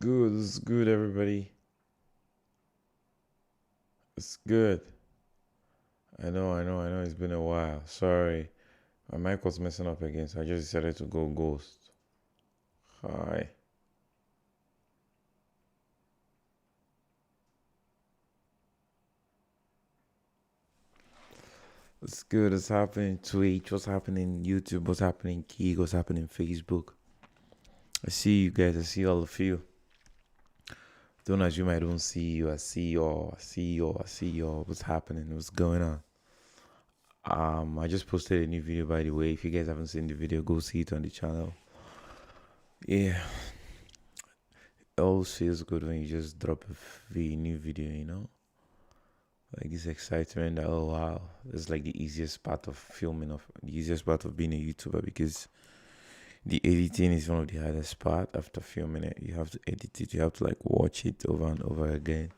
It's good, everybody. It's good. I know. It's been a while. Sorry, my mic was messing up again, so I just decided to go ghost. Hi. It's good. It's happening Twitch. What's happening YouTube? What's happening Key? What's happening Facebook? I see you guys. I see all of you. Don't assume I don't see you. I see you all. I see you all. I see you all. What's happening? What's going on? I just posted a new video, by the way. If you guys haven't seen the video, go see it on the channel. Yeah, it always feels good when you just drop a new video. Like this excitement that, oh wow, it's like the easiest part of filming, of the easiest part of being a YouTuber, because the editing is one of the hardest part. After filming it, you have to edit it, you have to like watch it over and over again.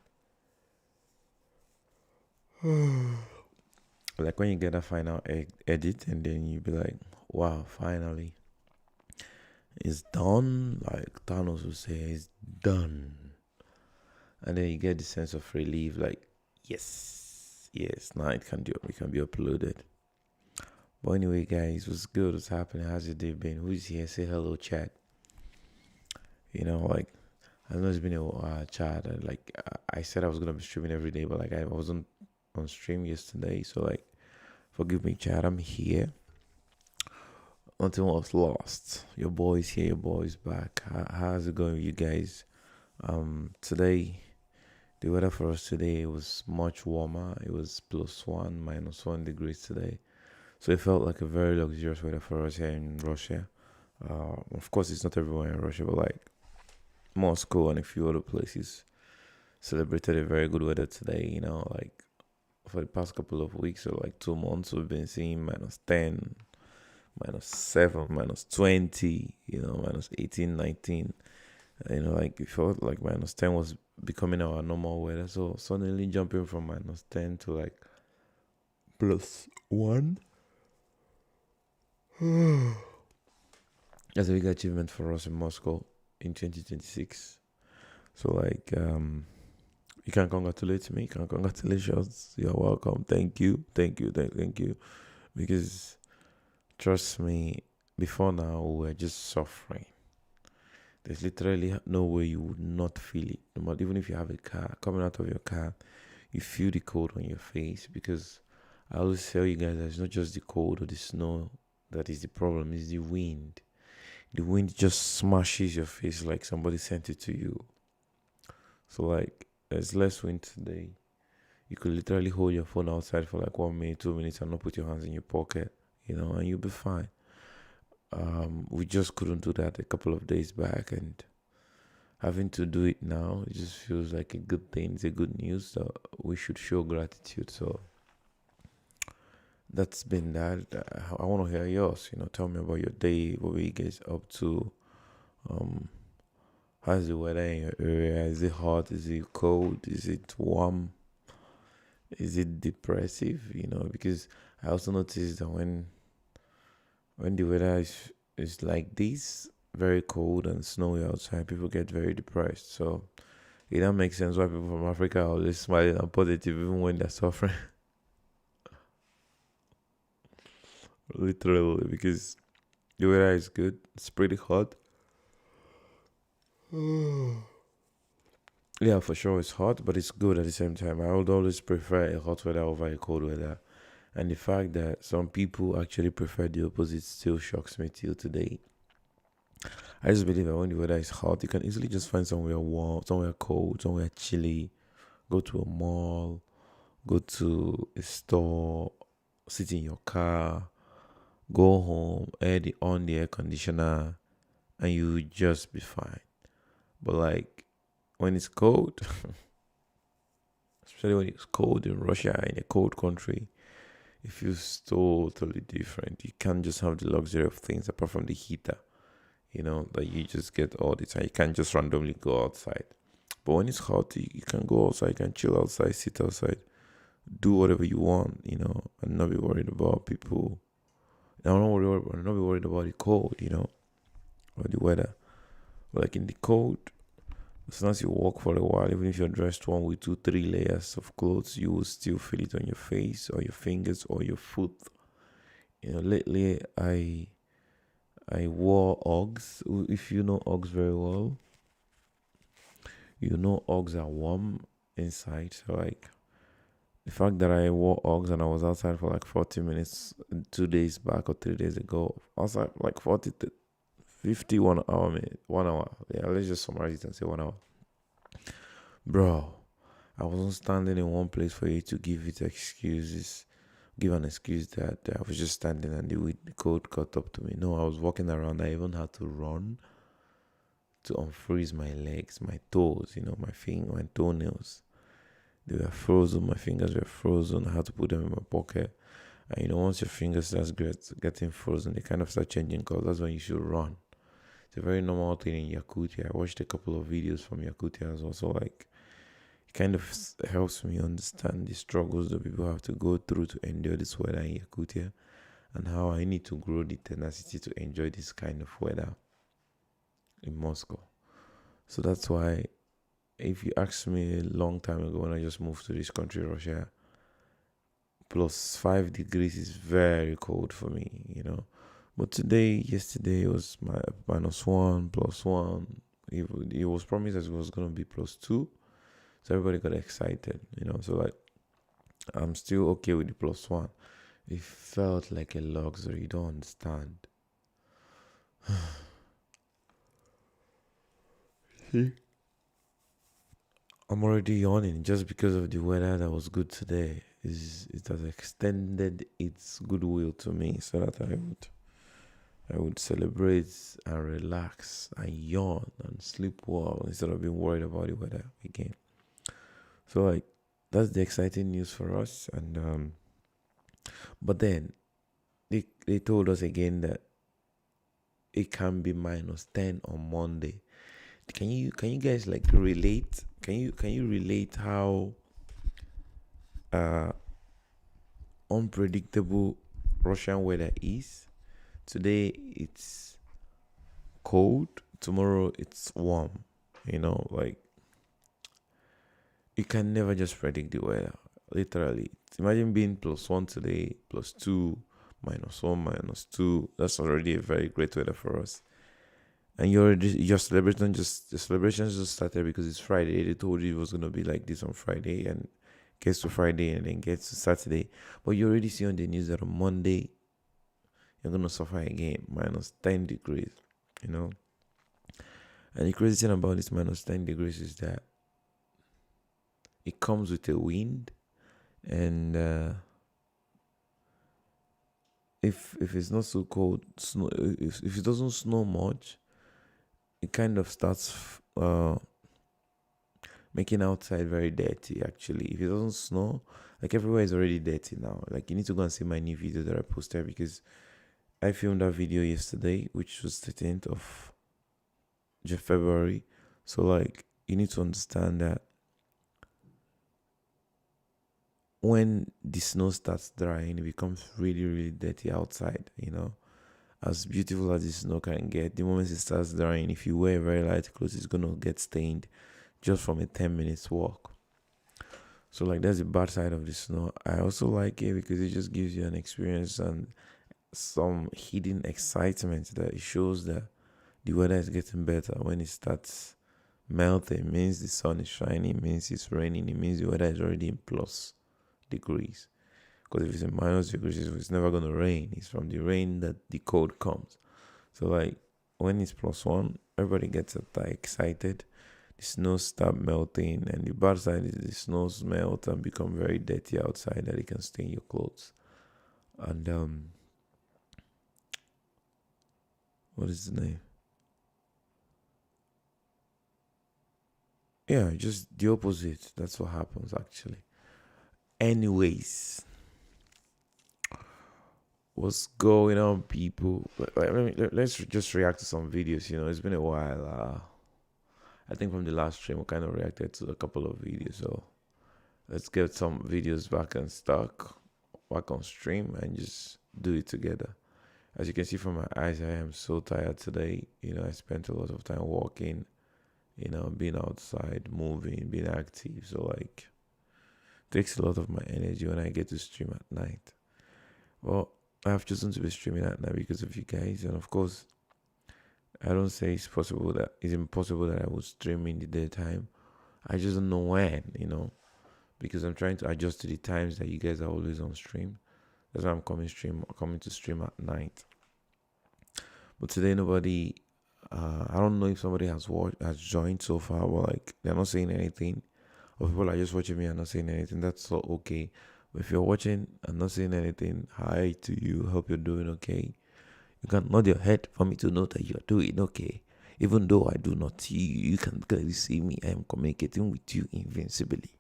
Like when you get a final edit, and then you be like, wow, finally it's done. Like Thanos would say, it's done. And then you get the sense of relief, like, yes, now it can be uploaded. But anyway, guys, what's good? What's happening? How's your day been? Who's here? Say hello, chat. Like, I know it's been a chat. I said I was gonna be streaming every day, but like I wasn't on stream yesterday, so like, forgive me, chat. I'm here. Nothing was lost. Your boy's here. Your boy's back. How's it going with you guys? Today, the weather for us today was much warmer. It was +1, -1 degrees today. So it felt like a very luxurious weather for us here in Russia. Of course, it's not everywhere in Russia, but like Moscow and a few other places celebrated a very good weather today. Like for the past couple of weeks or like 2 months, we've been seeing -10, -7, -20, -18, 19. Like it felt like -10 was becoming our normal weather. So suddenly jumping from -10 to like +1. That's a big achievement for us in Moscow in 2026. So like you can congratulate me, you can congratulations. You're welcome. Thank you. Because trust me, before now we were just suffering. There's literally no way you would not feel it. No matter, even if you have a car, coming out of your car, you feel the cold on your face. Because I always tell you guys that it's not just the cold or the snow that is the problem, it's the wind. The wind just smashes your face like somebody sent it to you. So like there's less wind today. You could literally hold your phone outside for like 1 minute, 2 minutes, and not put your hands in your pocket, and you'll be fine. We just couldn't do that a couple of days back, and having to do it now, it just feels like a good thing. It's a good news. So we should show gratitude. So that's been that. I want to hear yours. Tell me about your day. What were you guys up to? Um, how's the weather in your area? Is it hot? Is it cold? Is it warm? Is it depressive? Because I also noticed that when the weather is like this, very cold and snowy outside, people get very depressed. So it don't make sense why people from Africa are always smiling and positive even when they're suffering. Literally, because the weather is good. It's pretty hot. Yeah, for sure it's hot, but it's good at the same time. I would always prefer a hot weather over a cold weather. And the fact that some people actually prefer the opposite still shocks me till today. I just believe that when the weather is hot, you can easily just find somewhere warm, somewhere cold, somewhere chilly, go to a mall, go to a store, sit in your car, go home, on the air conditioner, and you would just be fine. But like when it's cold, especially when it's cold in Russia, in a cold country, it feels totally different. You can't just have the luxury of things apart from the heater, that you just get all the time. You can't just randomly go outside. But when it's hot, you can go outside, you can chill outside, sit outside, do whatever you want, and not be worried about people. Not be worried about the cold, or the weather. Like in the cold, As soon as you walk for a while, even if you're dressed one with 2, 3 layers of clothes, you will still feel it on your face or your fingers or your foot. Lately I wore Uggs. If you know Uggs very well, you know Uggs are warm inside. So like the fact that I wore Uggs and I was outside for like 40 minutes 2 days back or 3 days ago, outside like 40 to 51 hour minute, 1 hour. Yeah, let's just summarize it and say 1 hour. Bro, I wasn't standing in one place for you to give it excuses. Give an excuse that I was just standing and the cold caught up to me. No, I was walking around. I even had to run to unfreeze my legs, my toes, my finger, my toenails. They were frozen. My fingers were frozen. I had to put them in my pocket. And once your fingers start getting frozen, they kind of start changing colors. That's when you should run. It's a very normal thing in Yakutia. I watched a couple of videos from Yakutia as well. So like, it kind of helps me understand the struggles that people have to go through to endure this weather in Yakutia, and how I need to grow the tenacity to enjoy this kind of weather in Moscow. So that's why, if you asked me a long time ago when I just moved to this country, Russia, +5 degrees is very cold for me. But yesterday, it was my -1, +1. It was promised that it was going to be +2. So everybody got excited. So like, I'm still okay with the +1. It felt like a luxury. You don't understand. See? I'm already yawning just because of the weather that was good today. It has extended its goodwill to me so that I would celebrate and relax and yawn and sleep well instead of being worried about the weather again. So like, that's the exciting news for us. And but then they told us again that it can be -10 on Monday. Can you guys like relate? Can you relate how unpredictable Russian weather is? Today it's cold, tomorrow it's warm. Like, you can never just predict the weather. Literally, imagine being +1 today, +2, -1, -2. That's already a very great weather for us. And your celebrations just started because it's Friday. They told you it was gonna be like this on Friday, and gets to Friday and then gets to Saturday. But you already see on the news that on Monday you're gonna suffer again, -10 degrees. And the crazy thing about this -10 degrees is that it comes with a wind, and if it's not so cold, snow. If it doesn't snow much, it kind of starts making outside very dirty. Actually, if it doesn't snow, like, everywhere is already dirty now. Like, you need to go and see my new video that I posted, because I filmed that video yesterday, which was 13th of February. So like, you need to understand that when the snow starts drying, it becomes really, really dirty outside. As beautiful as the snow can get, the moment it starts drying, if you wear very light clothes, it's gonna get stained just from a 10 minutes walk. So like, that's the bad side of the snow. I also like it because it just gives you an experience and some hidden excitement, that it shows that the weather is getting better. When it starts melting, it means the sun is shining, it means it's raining, it means the weather is already in plus degrees. Because if it's in -degrees, it's never going to rain. It's from the rain that the cold comes. So like, when it's +1, everybody gets excited. The snows start melting, and the bad side is the snows melt and become very dirty outside, that it can stain your clothes. And what is the name? Yeah, just the opposite. That's what happens actually. Anyways, what's going on, people? Let's just react to some videos. It's been a while. I think from the last stream, we kind of reacted to a couple of videos. So let's get some videos back on stream, and just do it together. As you can see from my eyes, I am so tired today. I spent a lot of time walking. being outside, moving, being active. So like takes a lot of my energy when I get to stream at night. Well, I've chosen to be streaming at night because of you guys, and of course, I don't say it's impossible that I would stream in the daytime. I just don't know when, because I'm trying to adjust to the times that you guys are always on stream. That's why I'm coming to stream at night. But today nobody I don't know if somebody has joined so far, but like they're not saying anything. Or people are just watching me and not saying anything. That's so okay. But if you're watching and not saying anything, hi to you. Hope you're doing okay. You can nod your head for me to know that you're doing okay. Even though I do not see you, you can clearly see me. I am communicating with you invincibly.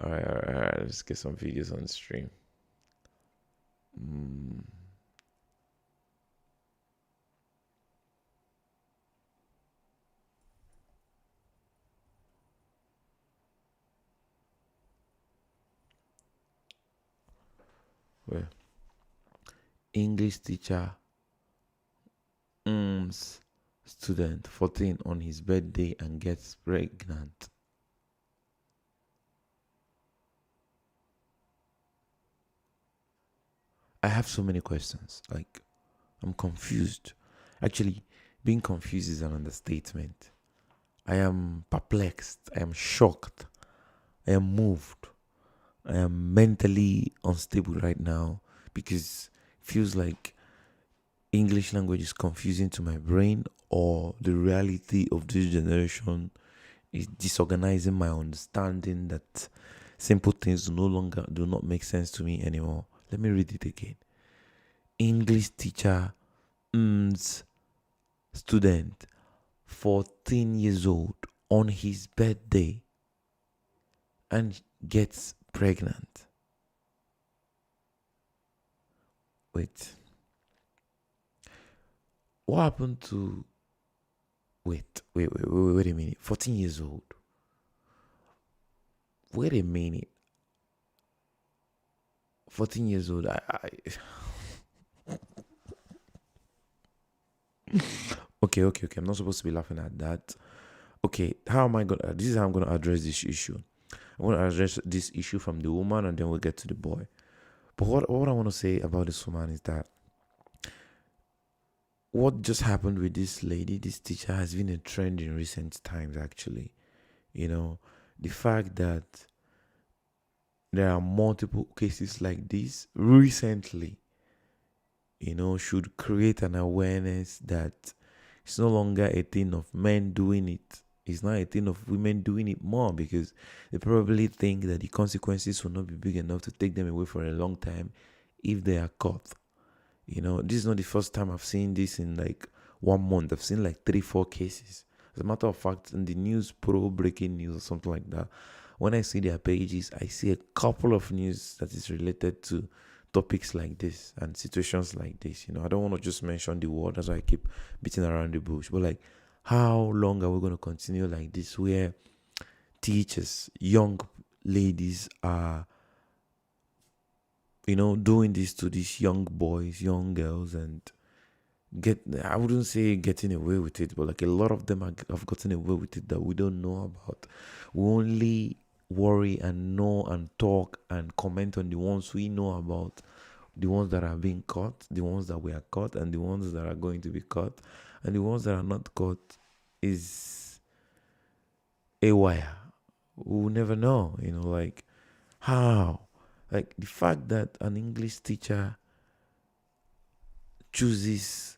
All right. Let's get some videos on stream. Well, English teacher, student 14 on his birthday and gets pregnant. I have so many questions. Like, I'm confused. Actually, being confused is an understatement. I am perplexed. I am shocked. I am moved. I am mentally unstable right now because it feels like English language is confusing to my brain, or the reality of this generation is disorganizing my understanding that simple things do not make sense to me anymore. Let me read it again. English teacher, student, 14 years old, on his birthday and gets pregnant. Wait. What happened to. Wait a minute. 14 years old. Wait a minute. 14 years old. Okay. I'm not supposed to be laughing at that. Okay, this is how I'm gonna address this issue. I'm gonna address this issue from the woman and then we'll get to the boy. But what I want to say about this woman is that what just happened with this lady, this teacher, has been a trend in recent times, actually. The fact that there are multiple cases like this recently, should create an awareness that it's no longer a thing of men doing it. It's not a thing of women doing it more, because they probably think that the consequences will not be big enough to take them away for a long time if they are caught. This is not the first time I've seen this in like 1 month. I've seen like 3-4 cases. As a matter of fact, in the news, pro breaking news or something like that, when I see their pages, I see a couple of news that is related to topics like this and situations like this. I don't want to just mention the word, that's why I keep beating around the bush. But like, how long are we going to continue like this, where teachers, young ladies are doing this to these young boys, young girls, and I wouldn't say getting away with it, but like a lot of them have gotten away with it that we don't know about. We only worry and know and talk and comment on the ones we know about, the ones that are being caught, the ones that we are caught, and the ones that are going to be caught, and the ones that are not caught is a wire. We'll never know, like how. Like the fact that an English teacher chooses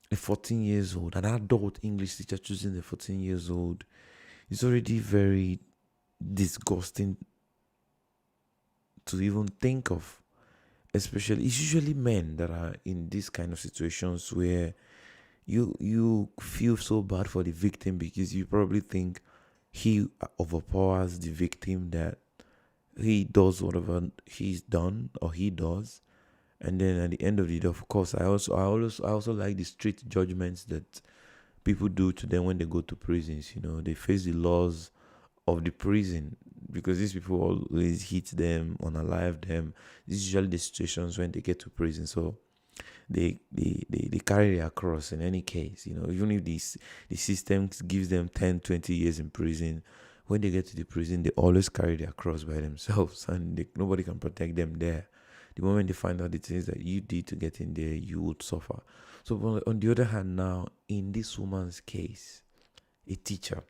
a 14 years old, an adult English teacher choosing a 14 years old, is already very disgusting to even think of. Especially, it's usually men that are in these kind of situations where you feel so bad for the victim, because you probably think he overpowers the victim, that he does whatever he's done or he does. And then at the end of the day, of course, I also like the street judgments that people do to them when they go to prisons. They face the laws of the prison, because these people always hit them, unalive them. This is usually the situations when they get to prison. So they carry their cross in any case. Even if the system gives them 10, 20 years in prison, when they get to the prison, they always carry their cross by themselves, and nobody can protect them there. The moment they find out the things that you did to get in there, you would suffer. So on the other hand, now in this woman's case, a teacher,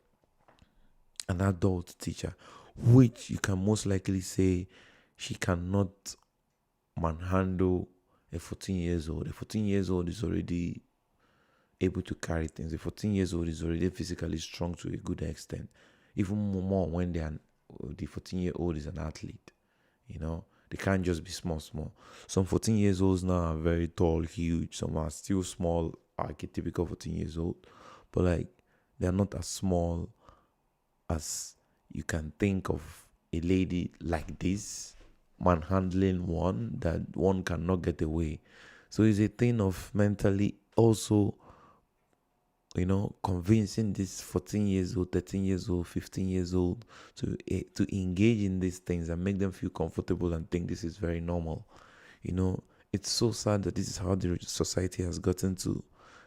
an adult teacher, which you can most likely say she cannot manhandle a 14 years old. A 14 years old is already able to carry things. A 14 years old is already physically strong to a good extent. Even more when the 14-year-old is an athlete. They can't just be small. Some 14 years olds now are very tall, huge. Some are still small, like a typical 14 years old. But like, they're not as small as you can think of a lady like this manhandling one that one cannot get away. So it's a thing of mentally also, convincing this 14 years old, 13 years old, 15 years old to engage in these things and make them feel comfortable and think this is very normal. It's so sad that this is how the society has gotten to.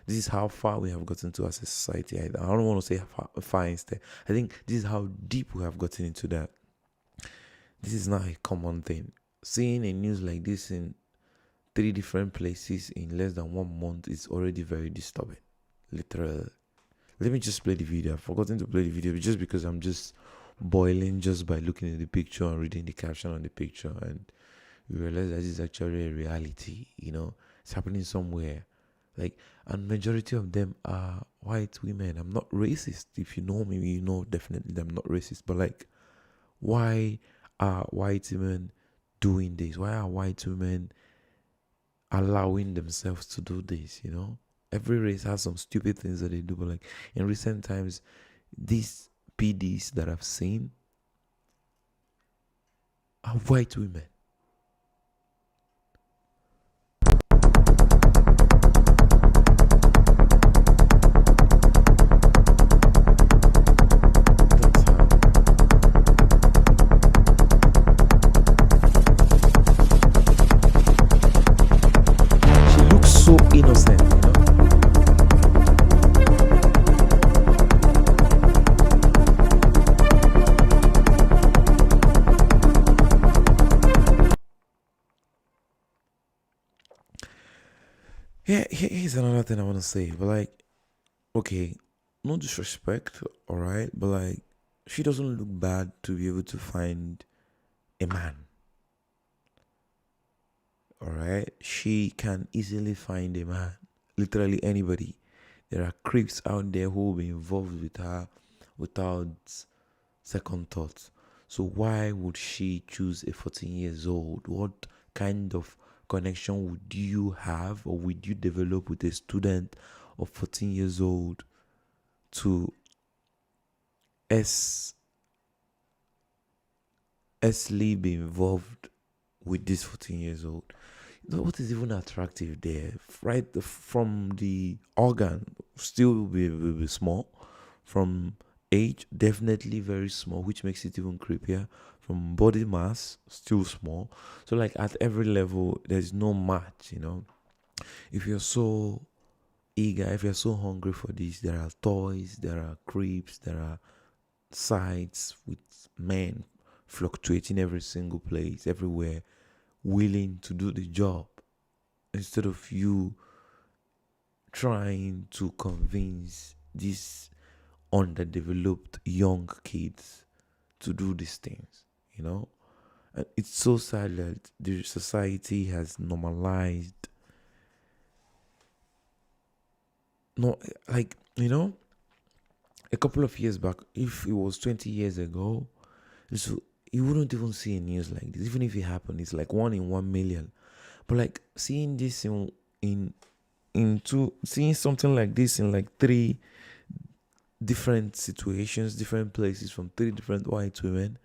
This is how far we have gotten to as a society. I don't want to say far instead. I think this is how deep we have gotten into that. This is not a common thing. Seeing a news like this in 3 different places in less than 1 month is already very disturbing. Literally. Let me just play the video. I've forgotten to play the video just because I'm just boiling just by looking at the picture and reading the caption on the picture, and you realize that this is actually a reality. It's happening somewhere. And majority of them are white women. I'm not racist. If you know me, you know definitely that I'm not racist. But why are white women doing this? Why are white women allowing themselves to do this? Every race has some stupid things that they do. But in recent times, these PDs that I've seen are white women. So innocent, Here's another thing I want to say. But okay, no disrespect, all right, but she doesn't look bad to be able to find a man. All right, she can easily find a man. Literally anybody. There are creeps out there who will be involved with her without second thoughts. So why would she choose a 14 years old? What kind of connection would you have or would you develop with a student of 14 years old to be involved with this 14 years old? What is even attractive there? Right from the organ, still will be small. From age, definitely very small, which makes it even creepier. From body mass, still small. So at every level, there's no match. If you're so eager, if you're so hungry for this, there are toys, there are creeps, there are sites with men fluctuating every single place, everywhere, willing to do the job, instead of you trying to convince these underdeveloped young kids to do these things. And it's so sad that the society has normalized a couple of years back. If it was 20 years ago, you wouldn't even see a news like this. Even if it happened, it's 1 in 1 million. But seeing this seeing something like this in 3 different situations, different places, from 3 different white women,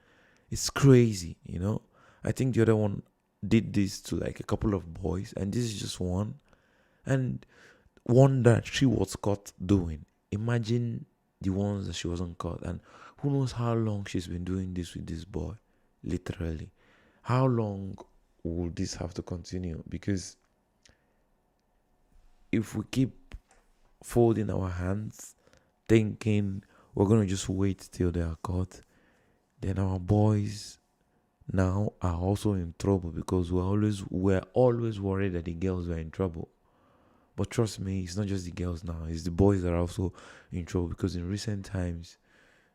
it's crazy. I think the other one did this to a couple of boys, and this is just one, and one that she was caught doing. Imagine the ones that she wasn't caught, and who knows how long she's been doing this with this boy. Literally, how long will this have to continue? Because if we keep folding our hands, thinking we're gonna just wait till they are caught, then our boys now are also in trouble because we're always worried that the girls were in trouble. But trust me, it's not just the girls now, it's the boys that are also in trouble because in recent times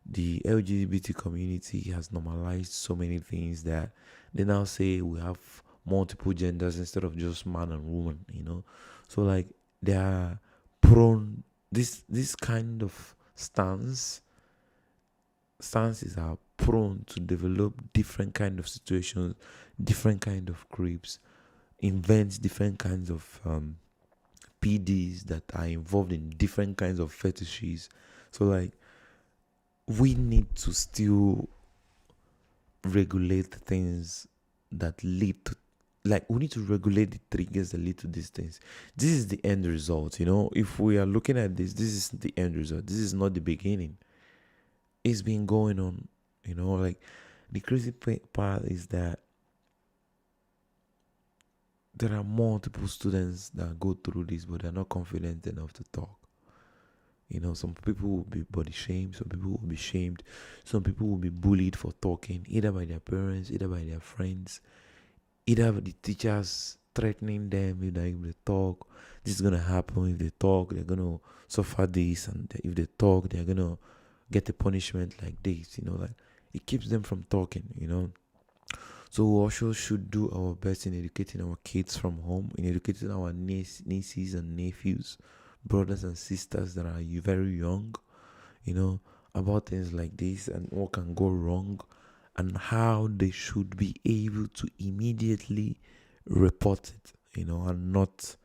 the LGBT community has normalized so many things that they now say we have multiple genders instead of just man and woman. So like they are prone this kind of stances are prone to develop different kind of situations, different kind of creeps, invent different kinds of PDs that are involved in different kinds of fetishes. So like we need to still regulate things that lead to, like we need to regulate the triggers that lead to these things. This is the end result. If we are looking at this is the end result. This is not the beginning. It's been going on. Like the crazy part is that there are multiple students that go through this, but they're not confident enough to talk. Some people will be body shamed, some people will be shamed, some people will be bullied for talking, either by their parents, either by their friends, either the teachers threatening them if they talk. This is gonna happen if they talk, they're gonna suffer this, and if they talk, they're gonna get a punishment like this. Like it keeps them from talking. So we also should do our best in educating our kids from home, in educating our nieces and nephews, brothers and sisters that are very young, about things like this and what can go wrong and how they should be able to immediately report it, and not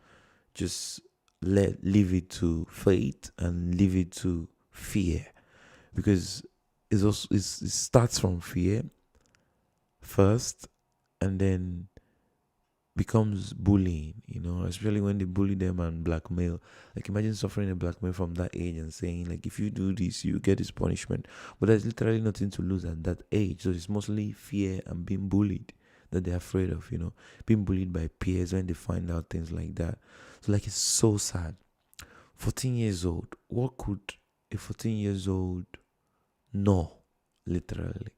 just leave it to fate and leave it to fear, because it starts from fear first and then becomes bullying, especially when they bully them and blackmail. Like imagine suffering a blackmail from that age and saying like if you do this you get this punishment. But there's literally nothing to lose at that age. So it's mostly fear and being bullied that they're afraid of, being bullied by peers when they find out things like that. So like it's so sad. 14 years old. What could a 14 years old know? Literally.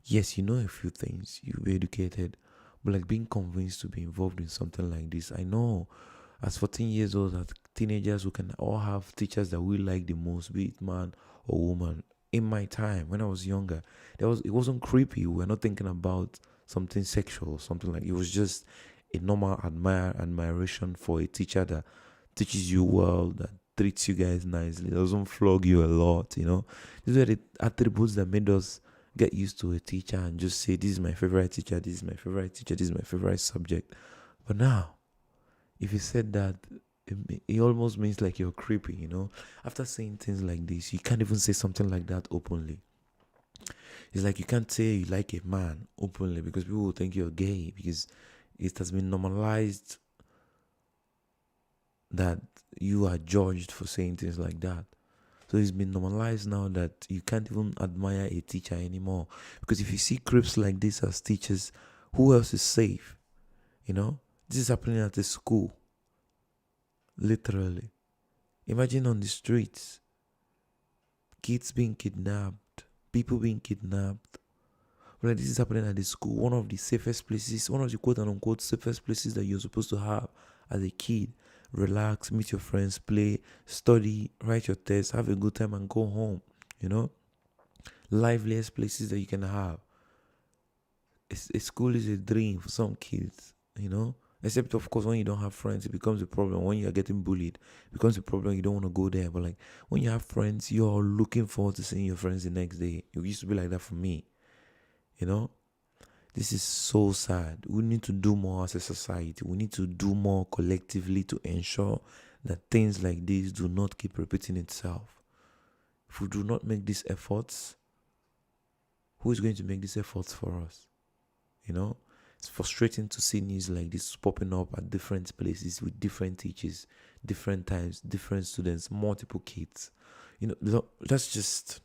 Yes, you know a few things, you'll be educated, but like being convinced to be involved in something like this. I know as 14 years old, as teenagers, we can all have teachers that we like the most, be it man or woman. In my time, when I was younger, it wasn't creepy. We were not thinking about something sexual or something like it was just a normal admiration for a teacher that teaches you well, that treats you guys nicely, doesn't flog you a lot. These were the attributes that made us get used to a teacher and just say, this is my favorite teacher, this is my favorite teacher, this is my favorite subject. But now, if you said that, it almost means like you're creepy. After saying things like this, you can't even say something like that openly. It's like you can't say you like a man openly because people will think you're gay, because it has been normalized that you are judged for saying things like that. So it's been normalized now that you can't even admire a teacher anymore. Because if you see creeps like this as teachers, who else is safe? This is happening at a school. Literally. Imagine on the streets. Kids being kidnapped. People being kidnapped. But this is happening at the school. One of the safest places, one of the quote unquote safest places that you're supposed to have as a kid. Relax, meet your friends, play, study, write your tests, have a good time and go home. Liveliest places that you can have. A school is a dream for some kids, except of course when you don't have friends, it becomes a problem. When you're getting bullied, it becomes a problem. You don't want to go there. But like when you have friends, you're looking forward to seeing your friends the next day. It used to be like that for me. This is so sad. We need to do more as a society. We need to do more collectively to ensure that things like this do not keep repeating itself. If we do not make these efforts, who is going to make these efforts for us? It's frustrating to see news like this popping up at different places with different teachers, different times, different students, multiple kids. That's just,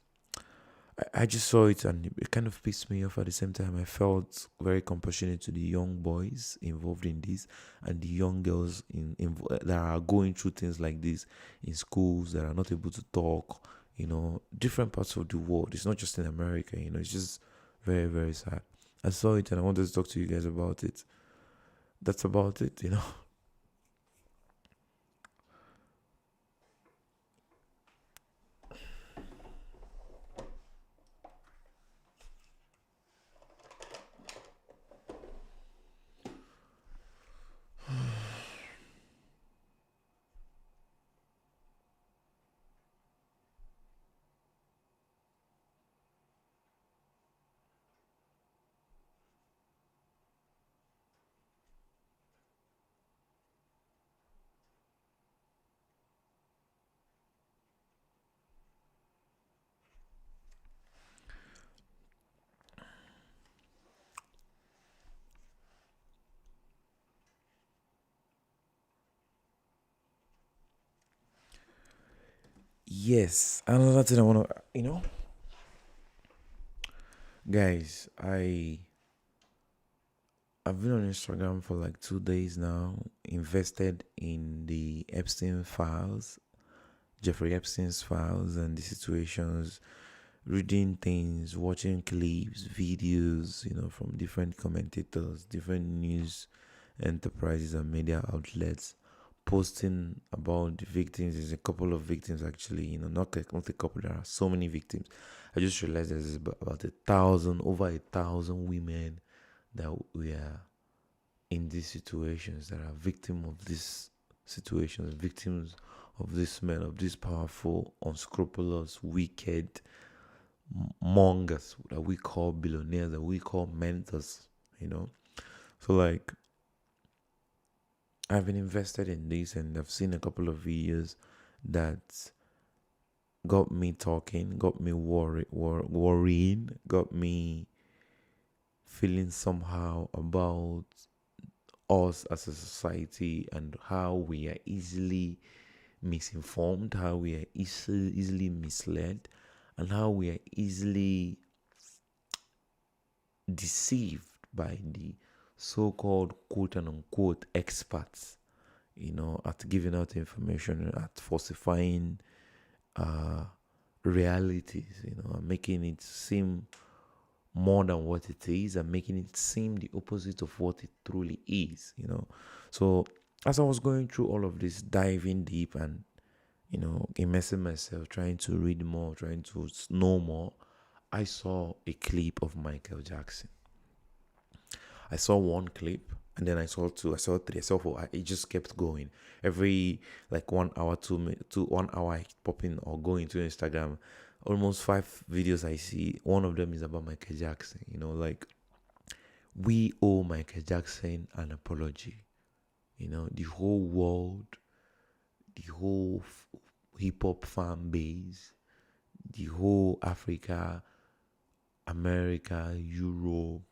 I just saw it and it kind of pissed me off. At the same time, I felt very compassionate to the young boys involved in this and the young girls that are going through things like this in schools, that are not able to talk, different parts of the world. It's not just in America, it's just very, very sad. I saw it and I wanted to talk to you guys about it. That's about it. Yes, another thing I want to, guys, I've been on Instagram for like 2 days now, invested in the Epstein files, Jeffrey Epstein's files, and the situations, reading things, watching clips, videos, from different commentators, different news enterprises and media outlets posting about the victims. There's a couple of victims actually, not a couple, there are so many victims. I just realized there's about 1,000, over 1,000 women that we are in these situations, that are victims of these situations, victims of these men, of these powerful, unscrupulous, wicked mongers that we call billionaires, that we call mentors. So like, I've been invested in this and I've seen a couple of videos that got me talking, got me worrying, got me feeling somehow about us as a society and how we are easily misinformed, how we are easily misled, and how we are easily deceived by the so-called quote and unquote experts, at giving out information, at falsifying realities, and making it seem more than what it is and making it seem the opposite of what it truly is. So as I was going through all of this, diving deep and, immersing myself, trying to read more, trying to know more, I saw a clip of Michael Jackson. I saw one clip and then I saw two, I saw three, I saw four. It just kept going. Every like 1 hour, 1 hour, I pop in or go into Instagram. Almost 5 videos I see. One of them is about Michael Jackson. Like, we owe Michael Jackson an apology. The whole world, the whole hip hop fan base, the whole Africa, America, Europe,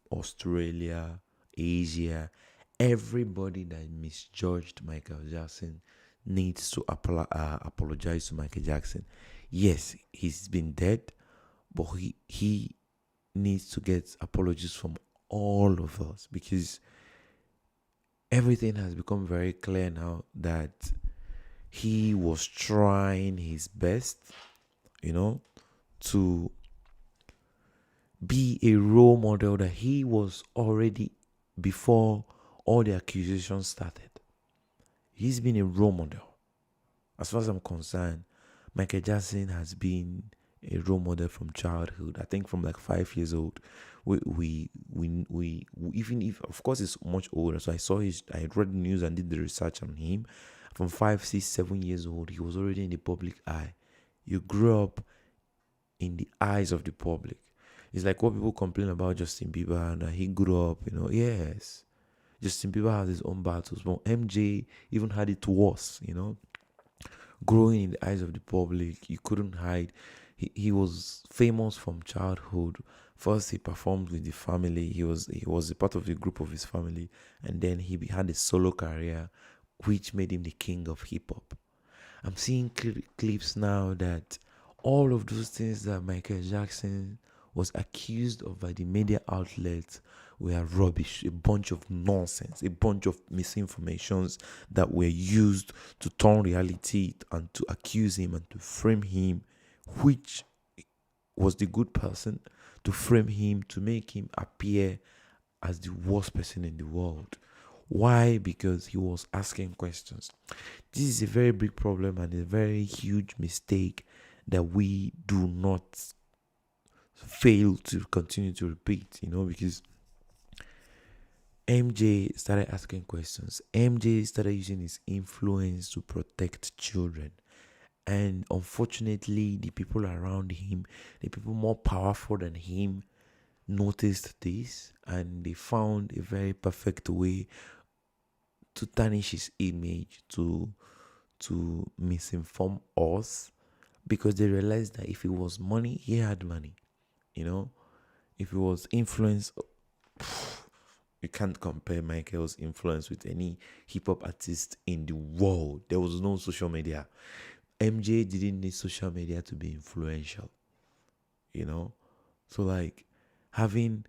Australia, Asia, everybody that misjudged Michael Jackson needs to apologize to Michael Jackson. Yes, he's been dead, but he needs to get apologies from all of us, because everything has become very clear now that he was trying his best, to be a role model that he was already before all the accusations started. He's been a role model. As far as I'm concerned, Michael Jackson has been a role model from childhood. I think from like 5 years old. We even if, of course, it's much older. So I read the news and did the research on him. From 5, 6, 7 years old, he was already in the public eye. You grew up in the eyes of the public. It's like what people complain about Justin Bieber and he grew up, Yes, Justin Bieber has his own battles, but MJ even had it worse, Growing in the eyes of the public, you couldn't hide. He was famous from childhood. First, he performed with the family. He was a part of the group of his family, and then he had a solo career, which made him the king of hip hop. I'm seeing clips now that all of those things that Michael Jackson was accused of by the media outlets were rubbish, a bunch of nonsense, a bunch of misinformations that were used to turn reality and to accuse him and to frame him, which was the good person, to frame him, to make him appear as the worst person in the world. Why? Because he was asking questions. This is a very big problem and a very huge mistake that we do not fail to continue to repeat, because MJ started asking questions. MJ started using his influence to protect children. And unfortunately, the people around him, the people more powerful than him, noticed this and they found a very perfect way to tarnish his image, to misinform us, because they realized that if it was money, he had money. If it was influence, you can't compare Michael's influence with any hip-hop artist in the world. There was no social media. MJ didn't need social media to be influential. So like having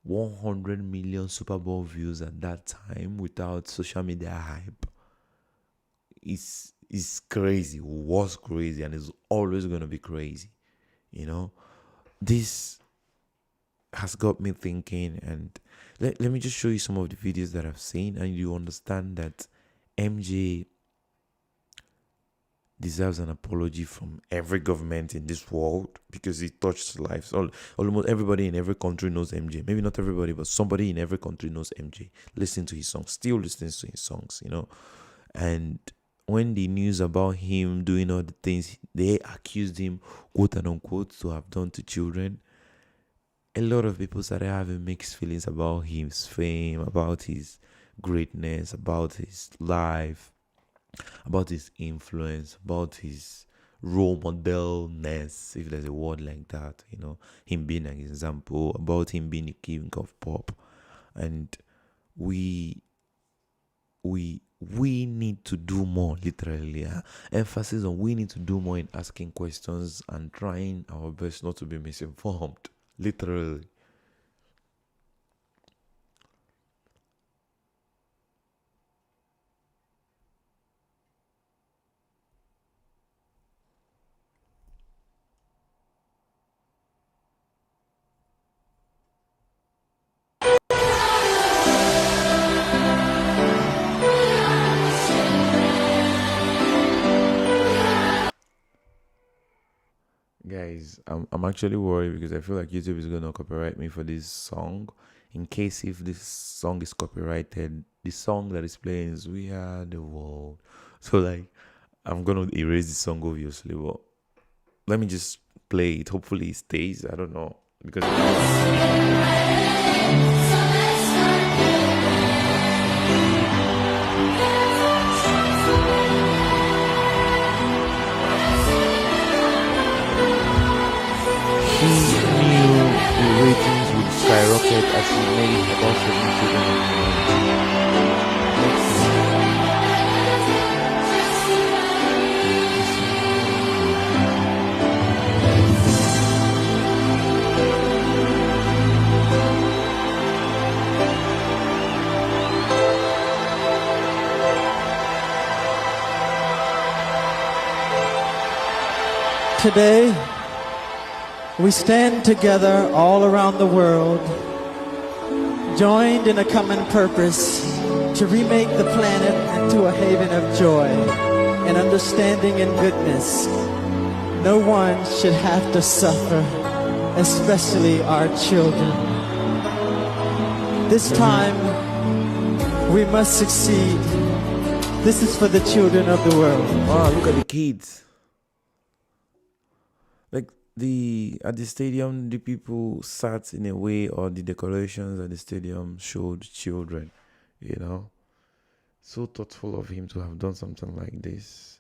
100 million Super Bowl views at that time without social media hype is crazy. Was crazy and is always going to be crazy. This has got me thinking, and let me just show you some of the videos that I've seen, and you understand that MJ deserves an apology from every government in this world because he touched lives. Almost everybody in every country knows MJ. Maybe not everybody, but somebody in every country knows MJ. Listen to his songs, still listens to his songs, And when the news about him doing all the things they accused him, quote and unquote, to have done to children, a lot of people started having mixed feelings about his fame, about his greatness, about his life, about his influence, about his role modelness, if there's a word like that, him being an example, about him being the king of pop. And we need to do more, literally. Emphasis on we need to do more in asking questions and trying our best not to be misinformed, literally. Guys, I'm actually worried because I feel like YouTube is gonna copyright me for this song. In case if this song is copyrighted, the song that is playing is "We Are the World." So like, I'm gonna erase the song obviously, but let me just play it. Hopefully it stays. I don't know because. He knew the ratings would skyrocket as he made about 7 Today, we stand together all around the world, joined in a common purpose to remake the planet into a haven of joy and understanding and goodness. No one should have to suffer, especially our children. This time, we must succeed. This is for the children of the world. Wow, look at the kids. Like at the stadium, the people sat in a way, or the decorations at the stadium showed children, So thoughtful of him to have done something like this.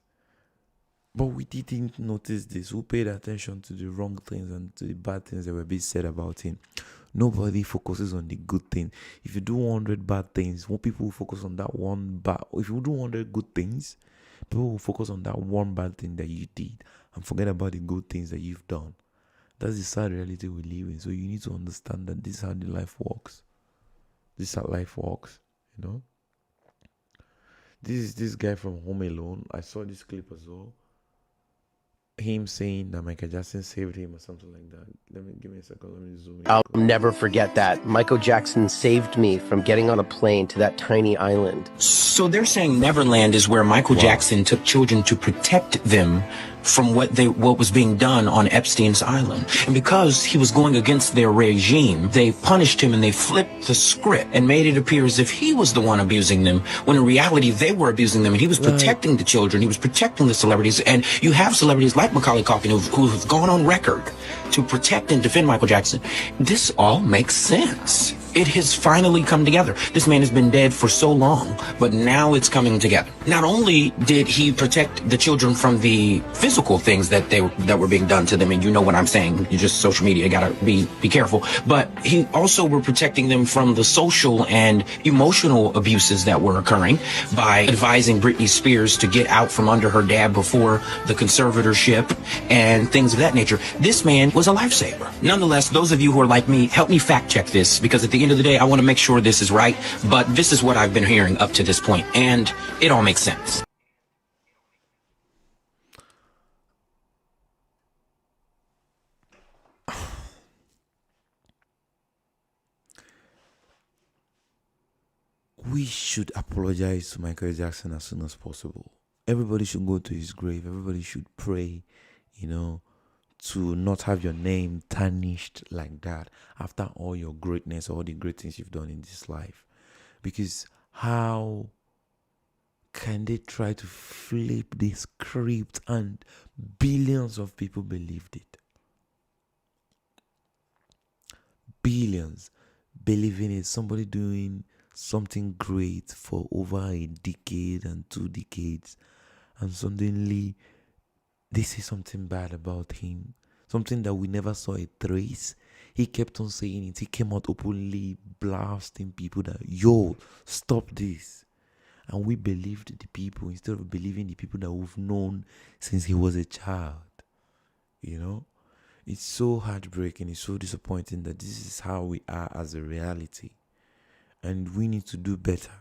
But we didn't notice this. We paid attention to the wrong things and to the bad things that were being said about him. Nobody focuses on the good thing. If you do 100 bad things, more people will focus on that one bad. If you do 100 good things, people will focus on that one bad thing that you did. and forget about the good things that you've done. That's the sad reality we live in. So you need to understand that this is how the life works. This is how life works, you know. This is this guy from Home Alone. I saw this clip as well. Him saying that Michael Jackson saved him or something like that. Give me a second. Let me zoom in. I'll never forget that. Michael Jackson saved me from getting on a plane to that tiny island. So they're saying Neverland is where Michael Jackson took children to protect them from what was being done on Epstein's Island. And because he was going against their regime, they punished him and they flipped the script and made it appear as if he was the one abusing them, when in reality they were abusing them, and he was protecting the children, he was protecting the celebrities. And you have celebrities like Macaulay Culkin who have gone on record to protect and defend Michael Jackson. This all makes sense. It has finally come together. This man has been dead for so long, but now it's coming together. Not only did he protect the children from the physical things that were being done to them, and you know what I'm saying, you just social media, gotta be careful, but he also were protecting them from the social and emotional abuses that were occurring by advising Britney Spears to get out from under her dad before the conservatorship and things of that nature. This man was a lifesaver. Nonetheless, those of you who are like me, help me fact check this, because at the end of the day, I want to make sure this is right, but this is what I've been hearing up to this point, and it all makes sense. We should apologize to Michael Jackson as soon as possible. Everybody should go to his grave. Everybody should pray, you know, to not have your name tarnished like that after all your greatness, all the great things you've done in this life. Because how can they try to flip this script and billions of people believed it? Billions believing it. Somebody doing something great for over a decade and 2 decades, and suddenly they say something bad about him, something that we never saw a trace. He kept on saying it. He came out openly blasting people that, yo, stop this. And we believed the people instead of believing the people that we've known since he was a child. You know, it's so heartbreaking. It's so disappointing that this is how we are as a reality. And we need to do better.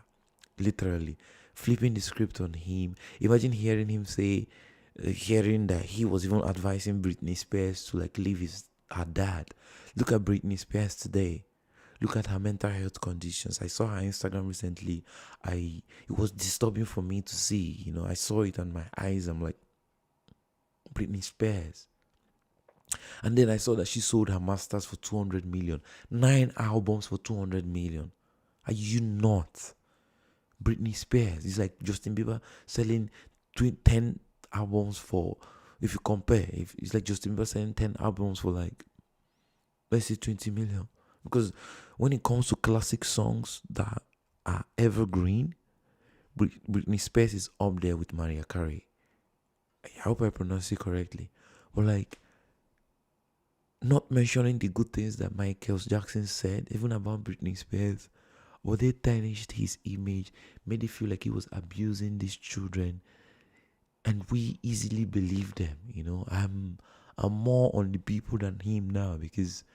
Literally, flipping the script on him. Imagine hearing him say, hearing that he was even advising Britney Spears to like leave her dad. Look at Britney Spears today. Look at her mental health conditions. I saw her Instagram recently. It was disturbing for me to see. You know, I saw it on my eyes. I'm like, Britney Spears. And then I saw that she sold her masters for 200 million. 9 albums for 200 million. Are you not? Britney Spears. It's like Justin Bieber selling 10 albums for, if you compare, it's like Justin Bieber selling 10 albums for like, let's say 20 million. Because when it comes to classic songs that are evergreen, Britney Spears is up there with Mariah Carey. I hope I pronounce it correctly. But like, not mentioning the good things that Michael Jackson said, even about Britney Spears, but they tarnished his image, made it feel like he was abusing these children. And we easily believe them, you know. I'm more on the people than him now, because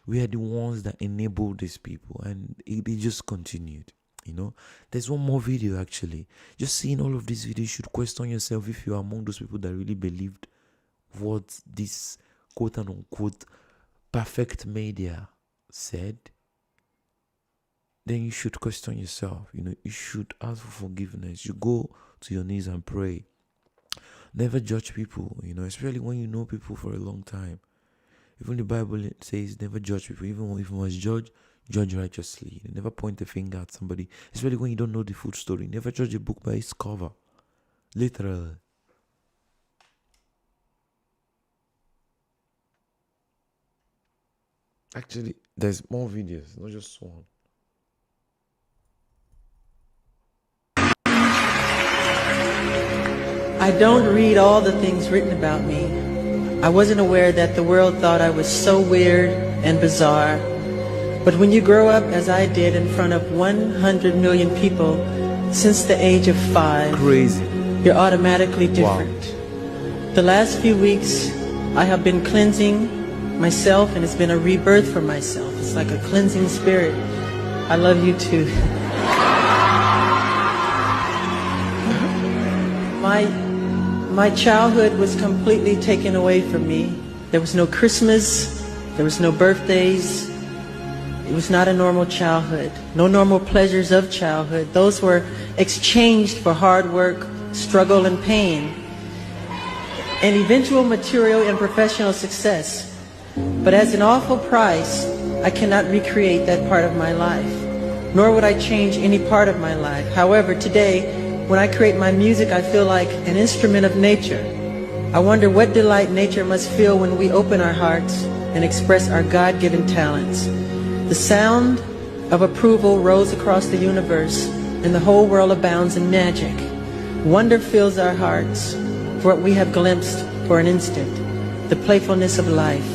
we are the ones that enabled these people, and they just continued, you know. There's one more video actually. Just seeing all of these videos, you should question yourself if you are among those people that really believed what this quote and unquote perfect media said. Then you should question yourself, you know. You should ask for forgiveness. You go to your knees and pray. Never judge people, you know, especially when you know people for a long time. Even the Bible says never judge people. Even if you must judge righteously. Never point a finger at somebody, especially when you don't know the full story. Never judge a book by its cover. Literally. Actually, there's more videos, not just one. I don't read all the things written about me. I wasn't aware that the world thought I was so weird and bizarre. But when you grow up, as I did, in front of 100 million people since the age of 5, Crazy. you're automatically different. The last few weeks, I have been cleansing myself, and it's been a rebirth for myself. It's like a cleansing spirit. I love you too. My childhood was completely taken away from me. There was no Christmas, there was no birthdays. It was not a normal childhood. No normal pleasures of childhood. Those were exchanged for hard work, struggle, and pain, and eventual material and professional success. But as an awful price, I cannot recreate that part of my life, nor would I change any part of my life. However, today, when I create my music, I feel like an instrument of nature. I wonder what delight nature must feel when we open our hearts and express our God-given talents. The sound of approval rolls across the universe, and the whole world abounds in magic. Wonder fills our hearts for what we have glimpsed for an instant, the playfulness of life.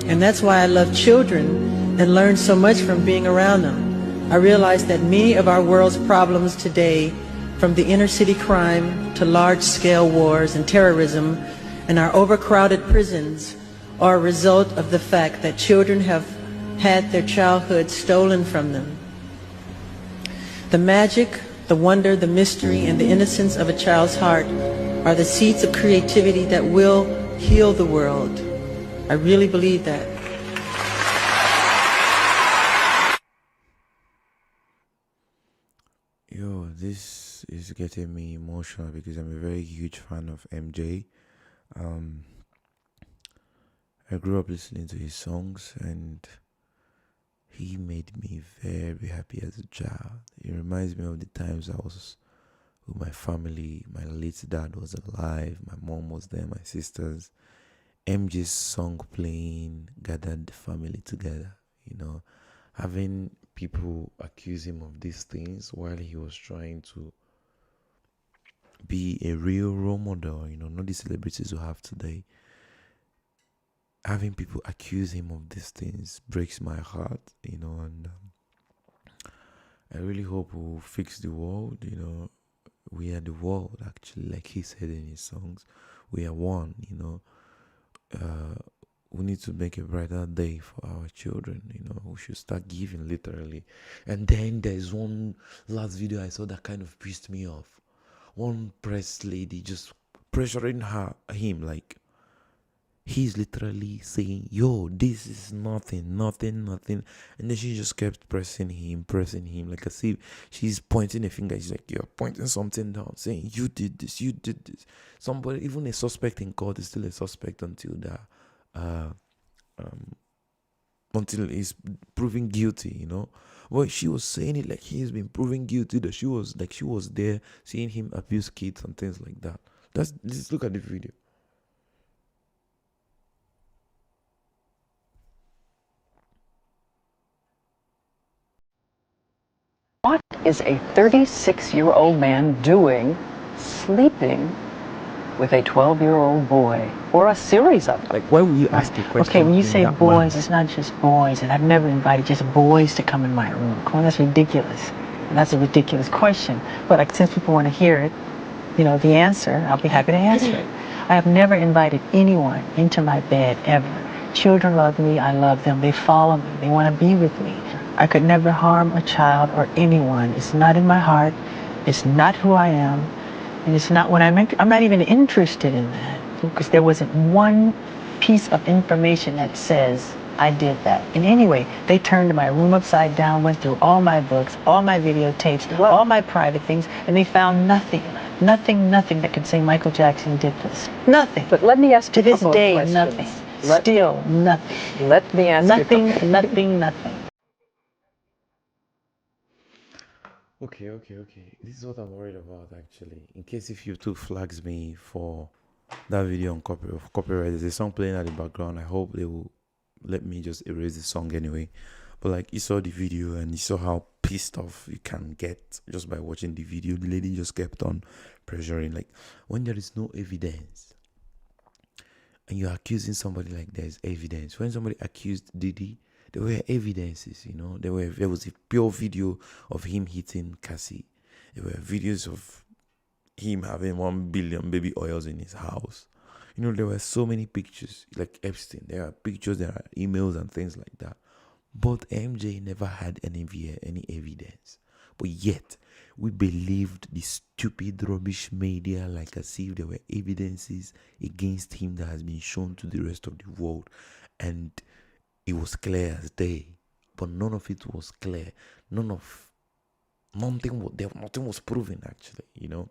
And that's why I love children and learn so much from being around them. I realize that many of our world's problems today, from the inner city crime to large-scale wars and terrorism and our overcrowded prisons, are a result of the fact that children have had their childhood stolen from them. The magic, the wonder, the mystery, and the innocence of a child's heart are the seeds of creativity that will heal the world. I really believe that. Yo, this is getting me emotional because I'm a very huge fan of MJ. I grew up listening to his songs, and he made me very happy as a child. It reminds me of the times I was with my family. My late dad was alive, my mom was there, my sisters. MJ's song playing gathered the family together. Having people accuse him of these things while he was trying to be a real role model, not the celebrities we have today. Having people accuse him of these things breaks my heart, and I really hope we'll fix the world. We are the world, actually, like he said in his songs. We are one, we need to make a brighter day for our children. We should start giving, literally. And then there's one last video I saw that kind of pissed me off. One press lady just pressuring him, like he's literally saying, yo, this is nothing. And then she just kept pressing him, like as if she's pointing a finger. She's like, you're pointing something down, saying, you did this. Somebody, even a suspect in court, is still a suspect until until he's proven guilty, Well, she was saying it like he's been proven guilty, that she was there seeing him abuse kids and things like that. Just look at the video. What is a 36-year-old man doing sleeping with a 12-year-old boy, or a series of them? Like, why would you ask a question? Okay, when you say that boys, manner? it's not just boys, and I've never invited just boys to come in my room. Come on, that's ridiculous. And that's a ridiculous question. But since people want to hear it, the answer, I'll be happy to answer it. I have never invited anyone into my bed, ever. Children love me, I love them, they follow me, they want to be with me. I could never harm a child or anyone. It's not in my heart, it's not who I am, and it's not what I'm not even interested in that, because there wasn't one piece of information that says I did that. And anyway, they turned my room upside down, went through all my books, all my videotapes, all my private things, and they found nothing that could say Michael Jackson did this. Nothing. But let me ask to you this a couple day, of questions. nothing. Still nothing. Let me ask Nothing. Okay. This is what I'm worried about, actually. In case if YouTube flags me for that video on copyright, there's a song playing at the background. I hope they will let me just erase the song anyway. But like, you saw the video and you saw how pissed off you can get just by watching the video. The lady just kept on pressuring, like, when there is no evidence and you're accusing somebody, like there's evidence. When somebody accused Diddy, there were evidences, there was a pure video of him hitting Cassie. There were videos of him having 1 billion baby oils in his house. You know, there were so many pictures, like Epstein. There are pictures, there are emails and things like that. But MJ never had any evidence. But yet, we believed the stupid rubbish media like as if there were evidences against him that has been shown to the rest of the world. And it was clear as day. But none of it was clear. Nothing was proven actually, you know.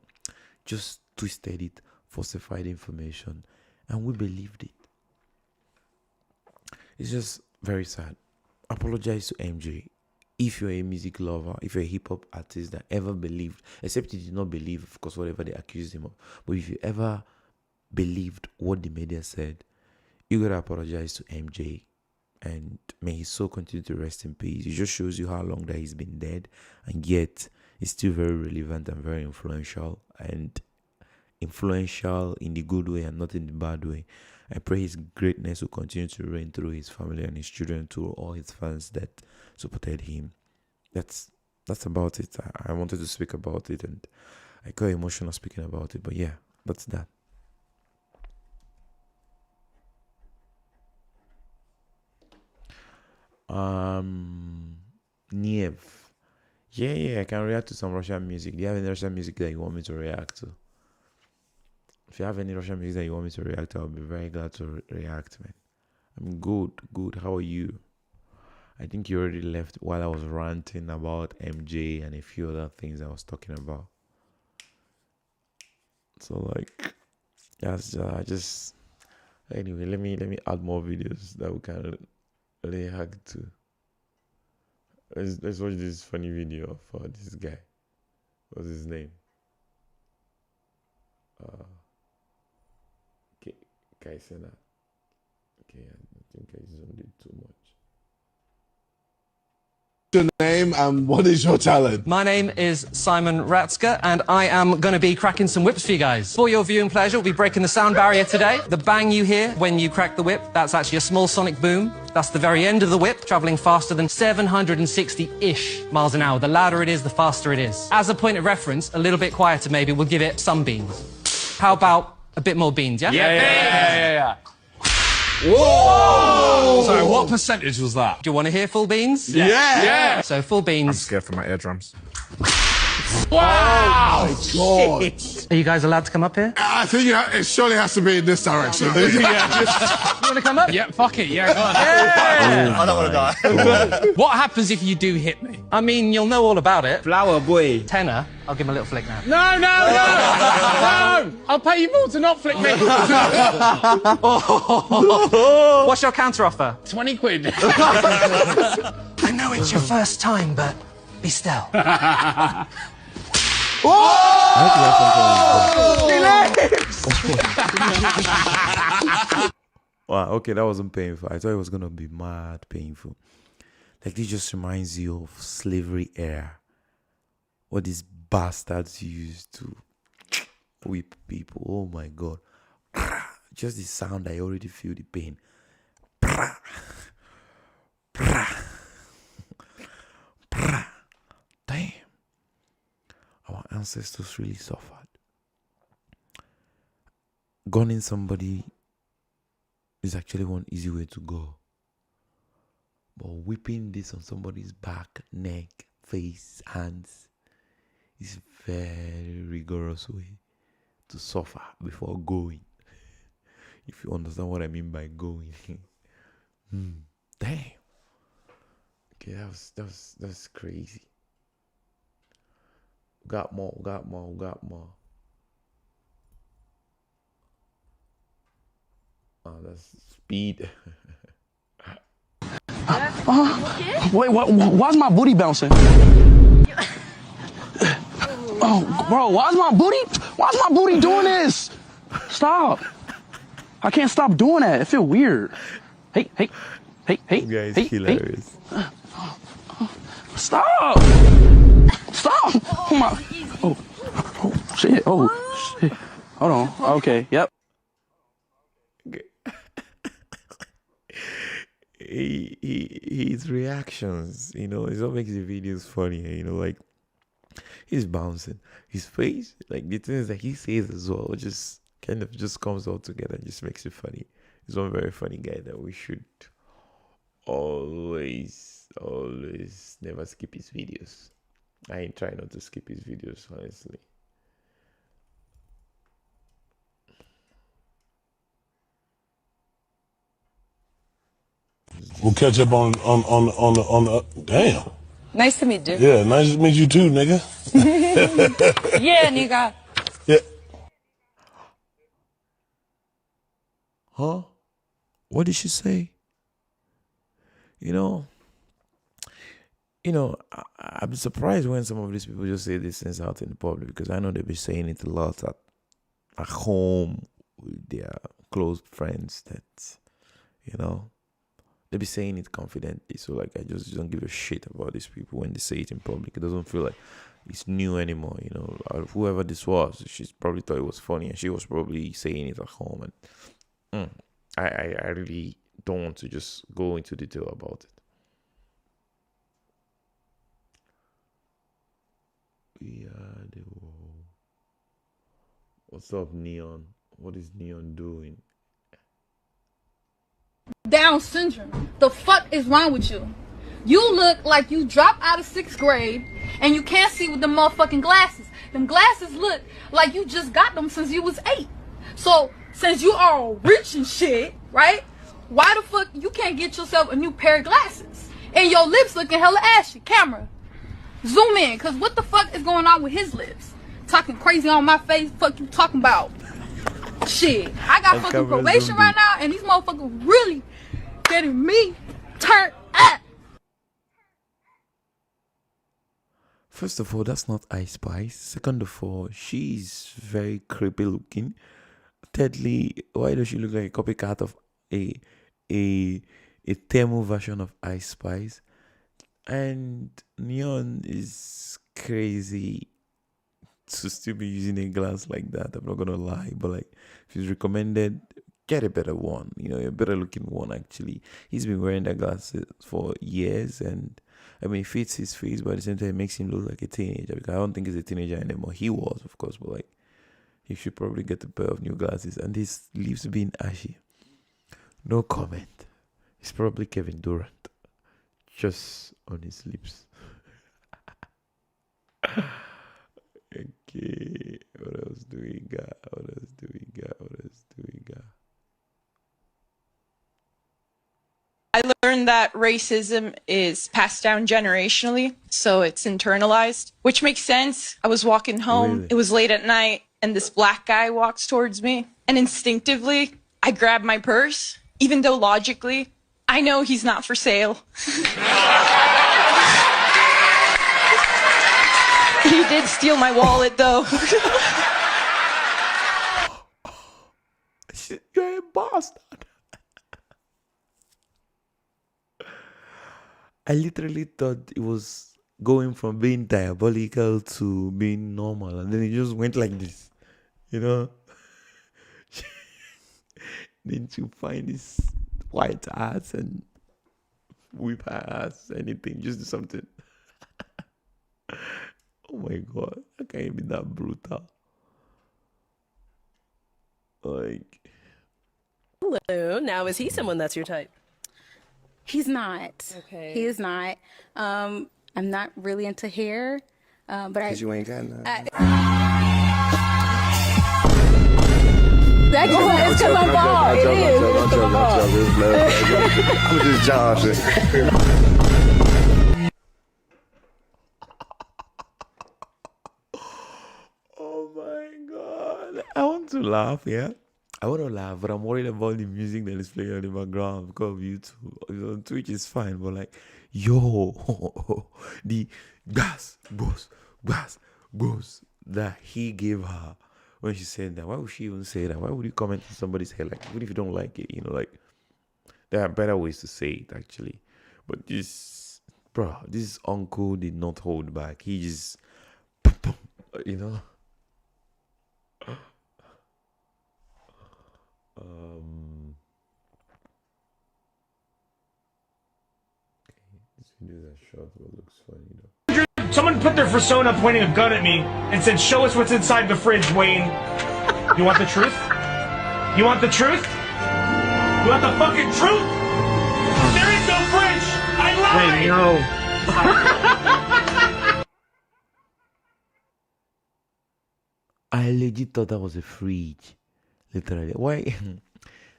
Just twisted it, falsified information, and we believed it. It's just very sad. Apologize to MJ. If you're a music lover, if you're a hip-hop artist that ever believed, except you did not believe, of course, whatever they accused him of, but if you ever believed what the media said, you gotta apologize to MJ, and may his soul continue to rest in peace. It just shows you how long that he's been dead, and yet he's still very relevant and very influential in the good way and not in the bad way. I pray his greatness will continue to reign through his family and his children, to all his fans that supported him. That's about it. I wanted to speak about it, and I got emotional speaking about it, but yeah, that's that. Niev. Yeah, I can react to some Russian music. Do you have any Russian music that you want me to react to? If you have any Russian music that you want me to react to, I'll be very glad to react, man. I'm good. How are you? I think you already left while I was ranting about MJ and a few other things I was talking about. So like, anyway, let me add more videos that we can react to. Let's watch this funny video of this guy. What's his name? Kaisena. Okay, I think I zoomed it too much. Your name and what is your talent? My name is Simon Ratska, and I am going to be cracking some whips for you guys. For your viewing pleasure, we'll be breaking the sound barrier today. The bang you hear when you crack the whip, that's actually a small sonic boom. That's the very end of the whip, traveling faster than 760-ish miles an hour. The louder it is, the faster it is. As a point of reference, a little bit quieter maybe, we'll give it some beans. How about a bit more beans, yeah? Yeah. Whoa! Sorry, what percentage was that? Do you want to hear full beans? Yeah. So full beans. I'm scared for my eardrums. Wow! Oh my God. Are you guys allowed to come up here? I think it surely has to be in this direction. You want to come up? Yeah, fuck it, yeah, go on. Yeah. I don't want to die. What happens if you do hit me? I mean, you'll know all about it. Flower boy. Tenner. I'll give him a little flick now. No! No! I'll pay you more to not flick me. What's your counter offer? 20 quid. I know it's your first time, but be still. Wow, okay, that wasn't painful. I thought it was gonna be mad painful. Like, this just reminds you of slavery era. What these bastards used to whip people. Oh my God. Just the sound, I already feel the pain. Damn. Our ancestors really suffered. Gunning somebody is actually one easy way to go. But whipping this on somebody's back, neck, face, hands is a very rigorous way to suffer before going. If you understand what I mean by going. Damn. Okay, that's crazy. Got more. Oh, that's speed. Wait, why's my booty bouncing? Oh, bro, why's my booty doing this? Stop. I can't stop doing that. It feels weird. Hey. You guys hilarious. Stop. Oh, my. Oh, shit. Hold on. Okay, yep. His reactions, you know, it's what makes the videos funny, you know, like, he's bouncing. His face, like, the things that he says as well, just kind of just comes all together and just makes it funny. He's one very funny guy that we should always never skip his videos. I try not to skip his videos, honestly. We'll catch up on damn. Nice to meet you. Yeah, nice to meet you too, nigga. Yeah, nigga. Yeah. Huh? What did she say? You know, I'm surprised when some of these people just say these things out in the public, because I know they'll be saying it a lot at home with their close friends that, they'll be saying it confidently. So, like, I just don't give a shit about these people when they say it in public. It doesn't feel like it's new anymore, Whoever this was, she's probably thought it was funny, and she was probably saying it at home. And I really don't want to just go into detail about it. We are the world. What's up, Neon? What is Neon doing? Down syndrome. The fuck is wrong with you? You look like you dropped out of 6th grade and you can't see with the motherfucking glasses. Them glasses look like you just got them since you was 8. So, since you are all rich and shit, right? Why the fuck you can't get yourself a new pair of glasses? And your lips looking hella ashy. Camera, zoom in, cause what the fuck is going on with his lips? Talking crazy on my face, fuck you talking about? Shit, I got fucking probation right now, and these motherfuckers really getting me turned up. First of all, that's not Ice Spice. Second of all, she's very creepy looking. Thirdly, why does she look like a copycat of a Temu version of Ice Spice? And Neon is crazy to still be using a glass like that. I'm not gonna lie, but like, if he's recommended, get a better one. A better looking one. Actually, he's been wearing that glasses for years, and I mean, it fits his face, but at the same time, it makes him look like a teenager. Because I don't think he's a teenager anymore. He was, of course, but like, he should probably get a pair of new glasses. And his lips being ashy. No comment. It's probably Kevin Durant, just on his lips. Okay, what else do we got? I learned that racism is passed down generationally, so it's internalized, which makes sense. I was walking home, Really? It was late at night, and this black guy walks towards me, and instinctively, I grab my purse, even though logically, I know he's not for sale. He did steal my wallet, though. You're a bastard. I literally thought it was going from being diabolical to being normal, and then it just went like this, Then you find this white ass and whip her ass, anything, just do something. Oh my god, how can you be that brutal? Like, Hello. Now, is he someone that's your type? He's not. Okay. He is not. I'm not really into hair, but I. You ain't got none. That's because I'm bald. It is. I'm just joshing. oh my god, I want to laugh, yeah. I want to laugh, but I'm worried about the music that is playing in the background because of YouTube. On Twitch is fine, but like, yo, the gas goes that he gave her when she said that. Why would she even say that? Why would you comment on somebody's hair? Like, even if you don't like it, like, there are better ways to say it, actually. But this uncle did not hold back. He just, This video is short, but looks funny though. Someone put their persona pointing a gun at me and said, "Show us what's inside the fridge, Wayne." You want the truth? You want the truth? You want the fucking truth? There is no fridge! I lied! I know. I legit thought that was a fridge. Literally. Why?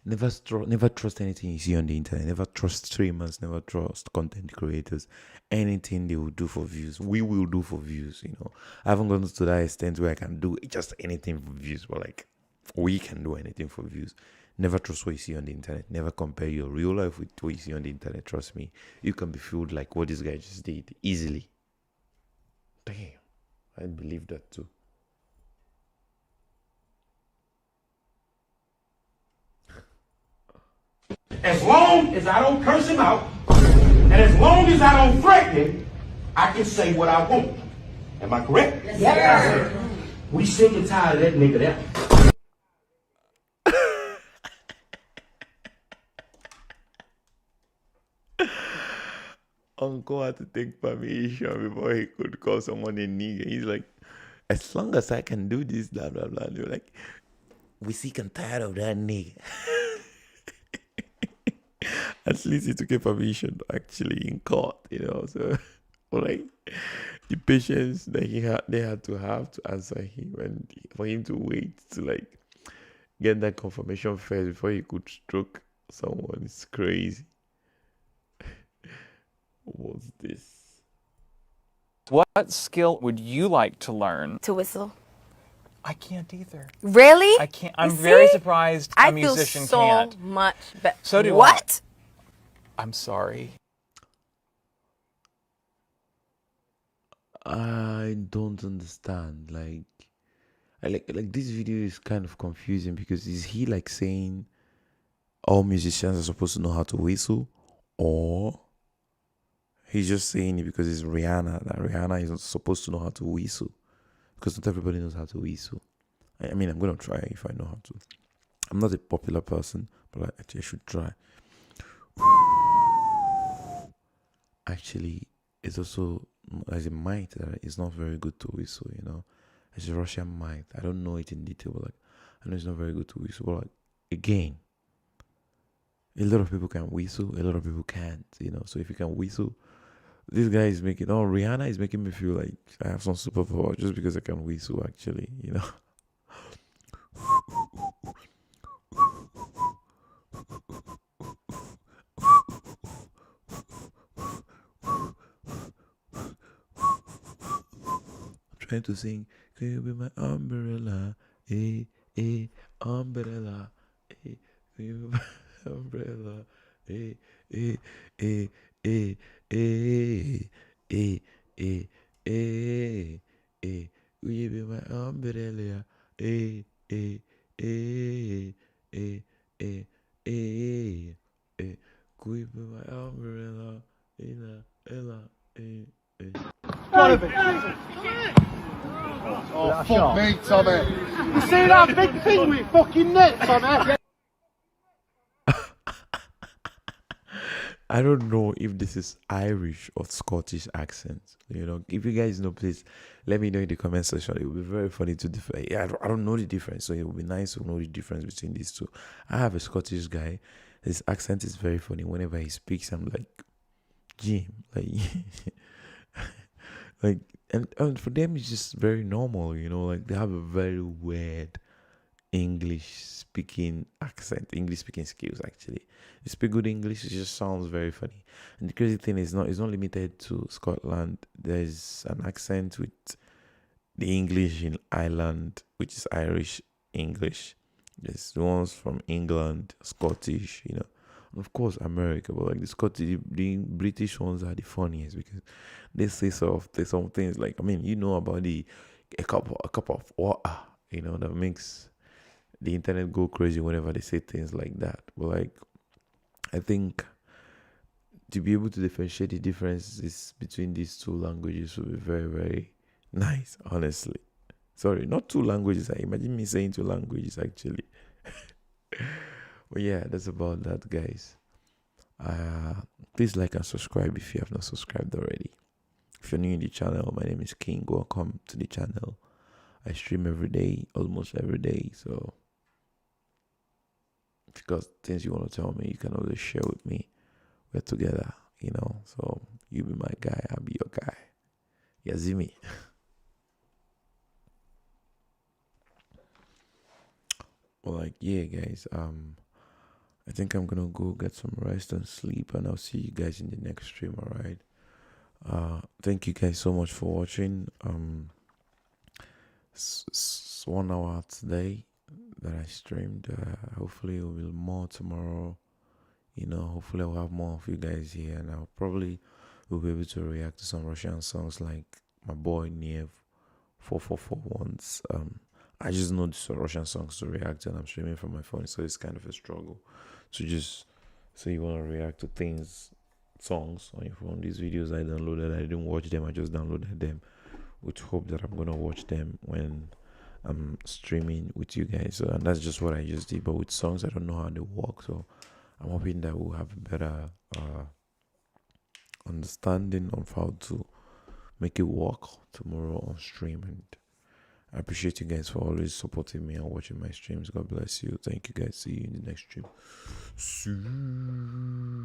Never trust anything you see on the internet. Never trust streamers. Never trust content creators. Anything they will do for views, we will do for views. You know, I haven't gone to that extent where I can do just anything for views, but like we can do anything for views. Never trust what you see on the internet. Never compare your real life with what you see on the internet. Trust me, you can be fooled like what this guy just did easily. Damn, I believe that too. As long as I don't curse him out, and as long as I don't threaten him, I can say what I want. Am I correct? Yes, sir. We sick and tired of that nigga there. Uncle had to take permission before he could call someone a nigga. He's like, as long as I can do this, blah, blah, blah. They're like, we sick and tired of that nigga. At least he took a permission actually in court, you know. So, like, the patience that they had to have to answer him, and for him to wait to like get that confirmation first before he could stroke someone is crazy. What's this? What skill would you like to learn? To whistle. I can't either. Really? I can't. I'm very surprised a musician so can't. Much better. So do what? I'm sorry. I don't understand. Like this video is kind of confusing because is he like saying all musicians are supposed to know how to whistle, or he's just saying it because it's Rihanna that Rihanna is supposed to know how to whistle? Because not everybody knows how to whistle. I mean, I'm gonna try if I know how to. I'm not a popular person, but I should try. Actually, it's also as a mite that is not very good to whistle. You know, it's a Russian mite. I don't know it in detail, but like I know it's not very good to whistle. But like again, a lot of people can whistle, a lot of people can't. You know, so if you can whistle, this guy is making. Oh, Rihanna is making me feel like I have some superpower just because I can whistle. Actually, you know. Trying to sing, can you be my umbrella? Umbrella. Can you be my umbrella? Will you be my umbrella? Could you be my umbrella? Oh, fuck me, Tommy. You see that big thing with fucking net, Tommy? I don't know if this is Irish or Scottish accent. You know, if you guys know, please let me know in the comment section. It will be very funny to differ. Yeah, I don't know the difference, so it will be nice to know the difference between these two. I have a Scottish guy. His accent is very funny. Whenever he speaks, I'm like, Jim, like, like, and for them it's just very normal. You know, like they have a very weird English speaking accent, English speaking skills. Actually, they speak good English. It just sounds very funny. And the crazy thing is, it's not limited to Scotland. There's an accent with the English in Ireland, which is Irish English. There's the ones from England, Scottish, you know, and of course America. But like the British ones are the funniest because they say some things like, I mean, you know about a cup of water, you know, that makes the internet go crazy whenever they say things like that. But like, I think to be able to differentiate the differences between these two languages would be very, very nice, honestly. Sorry, not two languages. I imagine me saying two languages, actually. But yeah, that's about that, guys. Please like and subscribe if you have not subscribed already. If you're new in the channel, my name is King. Welcome to the channel. I stream every day, almost every day. So if you got things you want to tell me, you can always share with me. We're together, you know. So you be my guy, I'll be your guy. You see me? Well, like, yeah, guys. I think I'm gonna go get some rest and sleep, and I'll see you guys in the next stream. All right. Thank you guys so much for watching. It's 1 hour today that I streamed. Hopefully it will be more tomorrow. You know, hopefully I'll have more of you guys here, and I'll probably will be able to react to some Russian songs like my boy Niev 444 once. I just know these Russian songs to react to, and I'm streaming from my phone, so it's kind of a struggle to just say you want to react to songs on your phone. These videos I downloaded, I didn't watch them, I just downloaded them with hope that I'm gonna watch them when I'm streaming with you guys. So, and that's just what I just did. But with songs, I don't know how they work, so I'm hoping that we'll have a better understanding of how to make it work tomorrow on stream. And I appreciate you guys for always supporting me and watching my streams. God bless you. Thank you guys. See you in the next stream. See you.